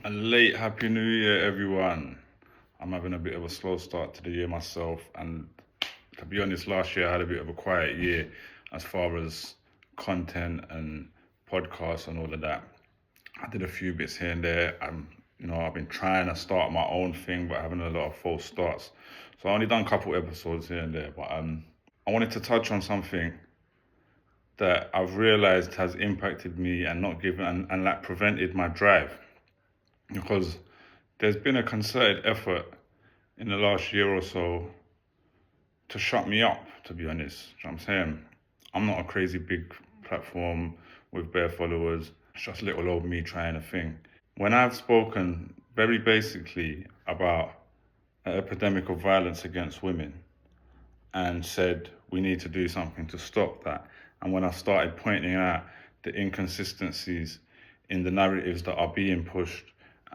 A late Happy New Year, everyone. I'm having a bit of a slow start to the year myself, and to be honest, last year I had a bit of a quiet year as far as content and podcasts and all of that. I did a few bits here and there. I've been trying to start my own thing, but having a lot of false starts. So I only done a couple episodes here and there, but I wanted to touch on something that I've realized has impacted me and not given and like prevented my drive because there's been a concerted effort in the last year or so to shut me up, to be honest. You know what I'm saying? I'm not a crazy big platform with bare followers. It's just little old me trying a thing. When I've spoken very basically about an epidemic of violence against women and said we need to do something to stop that, and when I started pointing out the inconsistencies in the narratives that are being pushed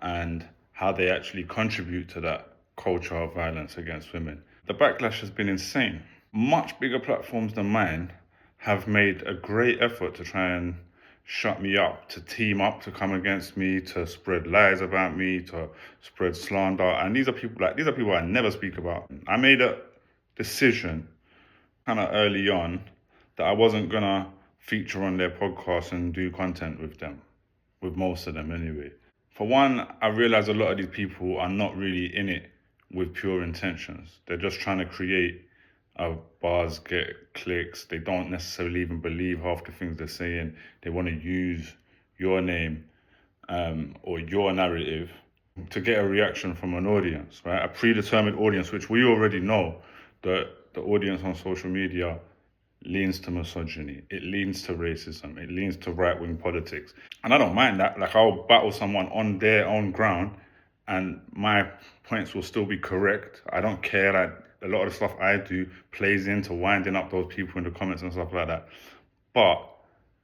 and how they actually contribute to that culture of violence against women, the backlash has been insane. Much bigger platforms than mine have made a great effort to try and shut me up, to team up, to come against me, to spread lies about me, to spread slander. And these are people I never speak about. I made a decision kind of early on that I wasn't gonna feature on their podcast and do content with them, with most of them anyway. For one, I realize a lot of these people are not really in it with pure intentions. They're just trying to create buzz, get clicks. They don't necessarily even believe half the things they're saying. They want to use your name or your narrative to get a reaction from an audience, right? A predetermined audience, which we already know that the audience on social media leans to misogyny, it leans to racism, it leans to right-wing politics. And I don't mind that. Like, I'll battle someone on their own ground and my points will still be correct. I don't care that a lot of the stuff I do plays into winding up those people in the comments and stuff like that. But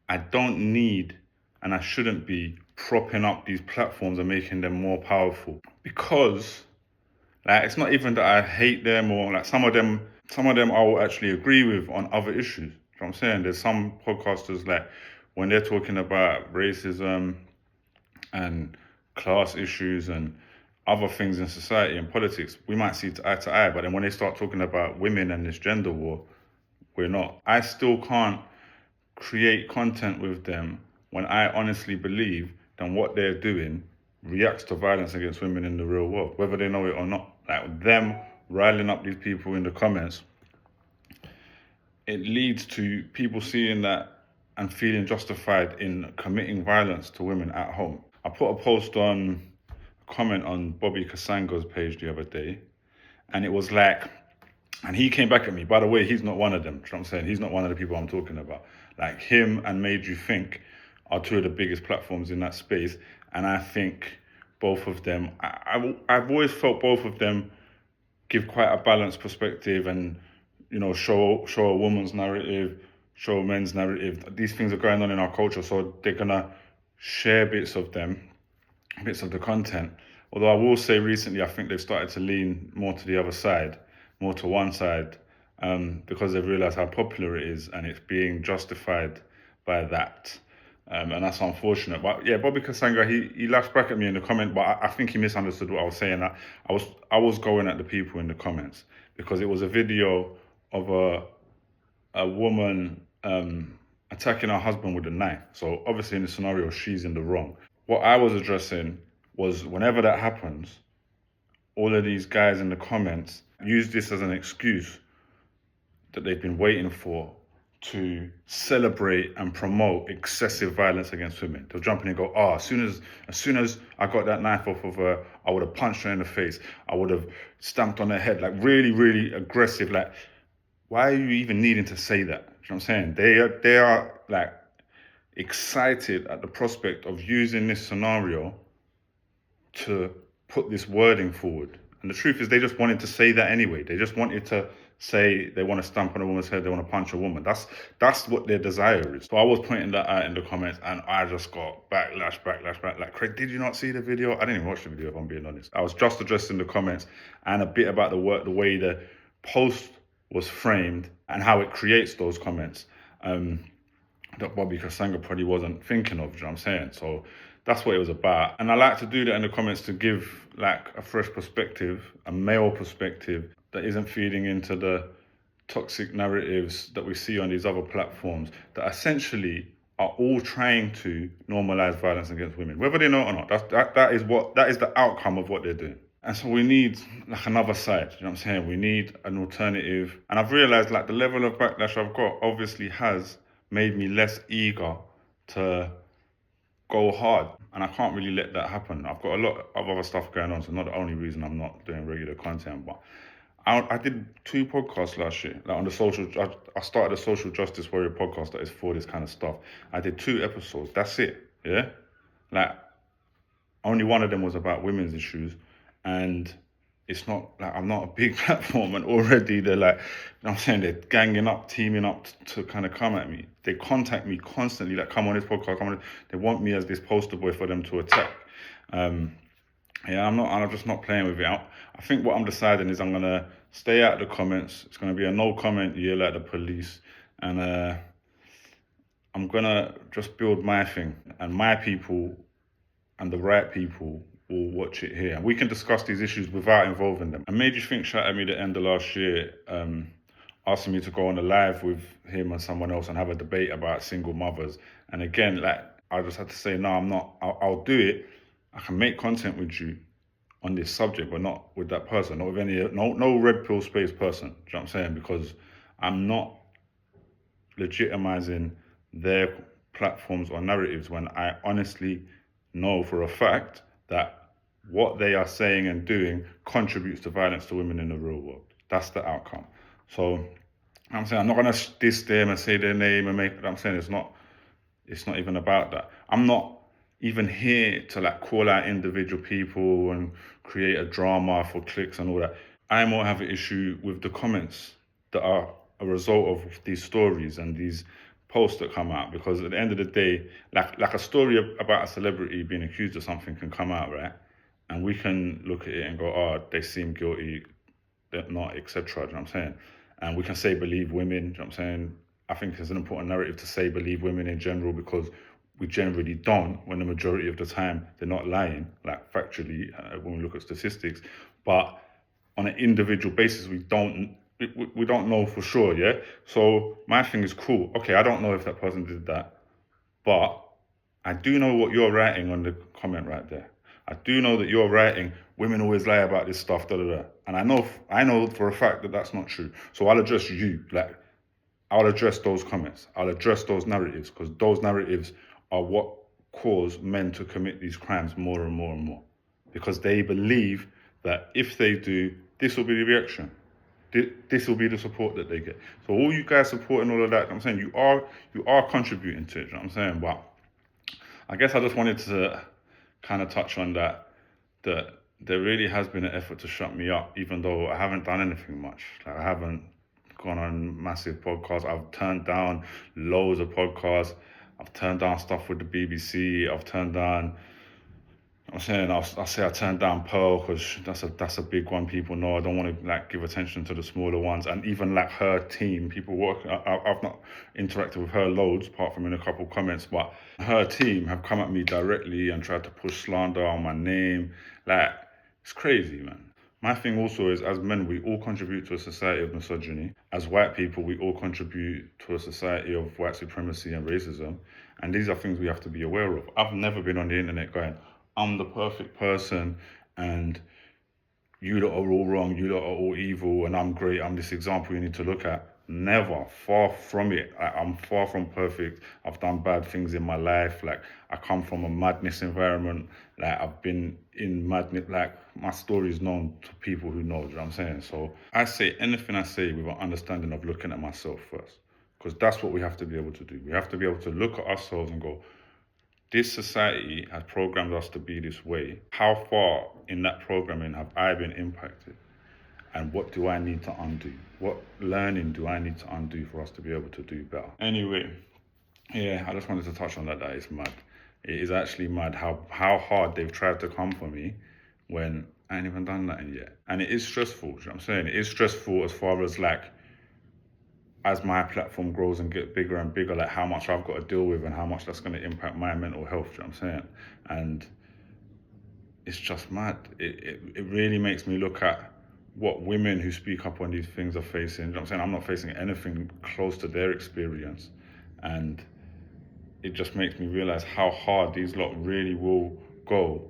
I don't need, and I shouldn't be, propping up these platforms and making them more powerful, because like, it's not even that I hate them, or like some of them I will actually agree with on other issues. You know what I'm saying? There's some podcasters, like, when they're talking about racism and class issues and other things in society and politics, we might see eye to eye. But then when they start talking about women and this gender war, we're not. I still can't create content with them when I honestly believe that what they're doing reacts to violence against women in the real world, whether they know it or not. Like, them riling up these people in the comments, it leads to people seeing that and feeling justified in committing violence to women at home. I put a post on, a comment on Bobby Kasanga's page the other day, and it was like, and he came back at me. By the way, he's not one of them. You know what I'm saying? He's not one of the people I'm talking about. Like, him and Made You Think are two of the biggest platforms in that space. And I think both of them, I've always felt both of them give quite a balanced perspective and, show a woman's narrative, show a men's narrative. These things are going on in our culture, so they're going to share bits of them, bits of the content. Although I will say recently, I think they've started to lean more to the other side, more to one side, because they've realized how popular it is and it's being justified by that. And that's unfortunate. But yeah, Bobby Kasanga, he lashed back at me in the comment, but I think he misunderstood what I was saying. I was going at the people in the comments because it was a video of a woman attacking her husband with a knife. So obviously in the scenario, she's in the wrong. What I was addressing was, whenever that happens, all of these guys in the comments use this as an excuse that they've been waiting for to celebrate and promote excessive violence against women. They'll jump in and go, as soon as I got that knife off of her, I would have punched her in the face. I would have stamped on her head, like really, really aggressive. Like, why are you even needing to say that? You know what I'm saying? They are like excited at the prospect of using this scenario to put this wording forward. And the truth is, they just wanted to say that anyway. They just wanted to say they want to stamp on a woman's head, they want to punch a woman. That's what their desire is. So I was pointing that out in the comments, and I just got backlash. Like, Craig, did you not see the video? I didn't even watch the video, if I'm being honest. I was just addressing the comments and a bit about the way the post was framed and how it creates those comments that Bobby Kasanga probably wasn't thinking of. You know what I'm saying? So That's what it was about. And I like to do that in the comments to give like a fresh perspective, a male perspective that isn't feeding into the toxic narratives that we see on these other platforms that essentially are all trying to normalize violence against women, whether they know it or not. That is the outcome of what they're doing. And so we need like another side, you know what I'm saying? We need an alternative. And I've realized like the level of backlash I've got obviously has made me less eager to go hard. And I can't really let that happen. I've got a lot of other stuff going on, so not the only reason I'm not doing regular content, but I did 2 podcasts last year, like on the social. I started a social justice warrior podcast that is for this kind of stuff. I did 2 episodes. That's it. Yeah, like only one of them was about women's issues, and it's not like I'm not a big platform, and already they're like, you know what I'm saying, they're ganging up, teaming up to kind of come at me. They contact me constantly, like, come on this podcast, come on. They want me as this poster boy for them to attack. Yeah, I'm just not playing with it. I think what I'm deciding is I'm gonna stay out of the comments. It's gonna be a no comment year like the police, and I'm gonna just build my thing, and my people and the right people will watch it here. And we can discuss these issues without involving them. And Made You Think shot at me the end of last year, asking me to go on a live with him and someone else and have a debate about single mothers. And again, like, I just had to say, no, I'm not. I'll do it. I can make content with you on this subject, but not with that person, not with no red pill space person. Do you know what I'm saying? Because I'm not legitimizing their platforms or narratives when I honestly know for a fact that what they are saying and doing contributes to violence to women in the real world. That's the outcome. So I'm saying I'm not gonna diss them and say their name and make. I'm saying it's not even about that. I'm not even here to like call out individual people and create a drama for clicks and all that. I more have an issue with the comments that are a result of these stories and these posts that come out, because at the end of the day, like a story about a celebrity being accused of something can come out, right? And we can look at it and go, oh, they seem guilty, they're not, etc. You know what I'm saying? And we can say believe women, you know what I'm saying? I think it's an important narrative to say believe women in general, because we generally don't, when the majority of the time they're not lying, like factually, when we look at statistics. But on an individual basis, we don't know for sure, yeah? So my thing is, cool, okay, I don't know if that person did that, but I do know what you're writing on the comment right there. I do know that you're writing, women always lie about this stuff, da da da. And I know for a fact that that's not true. So I'll address you, like, I'll address those comments. I'll address those narratives, because those narratives are what cause men to commit these crimes more and more and more. Because they believe that if they do, this will be the reaction. This will be the support that they get. So all you guys supporting all of that, I'm saying you are contributing to it, you know what I'm saying? But I guess I just wanted to kind of touch on that there really has been an effort to shut me up, even though I haven't done anything much. Like, I haven't gone on massive podcasts. I've turned down loads of podcasts. I've turned down stuff with the BBC. I've turned down, I'm saying, I'll say I turned down Pearl, because that's a big one. People know I don't want to like give attention to the smaller ones. And even like her team, people work. I've not interacted with her loads, apart from in a couple of comments. But her team have come at me directly and tried to push slander on my name. Like, it's crazy, man. My thing also is, as men, we all contribute to a society of misogyny. As white people, we all contribute to a society of white supremacy and racism. And these are things we have to be aware of. I've never been on the internet going, I'm the perfect person and you lot are all wrong, you lot are all evil, and I'm great, I'm this example you need to look at. Never, far from it. I'm far from perfect. I've done bad things in my life. Like, I come from a madness environment. Like, I've been in madness. Like, my story is known to people who know, you know what I'm saying? So I say anything I say with an understanding of looking at myself first, because that's what we have to be able to do. We have to be able to look at ourselves and go, this society has programmed us to be this way. How far in that programming have I been impacted? And what do I need to undo? What learning do I need to undo for us to be able to do better? Anyway, yeah, I just wanted to touch on that. That is mad. It is actually mad how hard they've tried to come for me when I ain't even done nothing yet. And it is stressful, you know what I'm saying? It is stressful as far as like, as my platform grows and get bigger and bigger, like how much I've got to deal with and how much that's going to impact my mental health. Do you know what I'm saying? And it's just mad. It really makes me look at what women who speak up on these things are facing. You know what I'm saying? I'm not facing anything close to their experience. And it just makes me realize how hard these lot really will go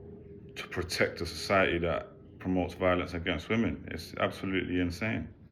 to protect a society that promotes violence against women. It's absolutely insane.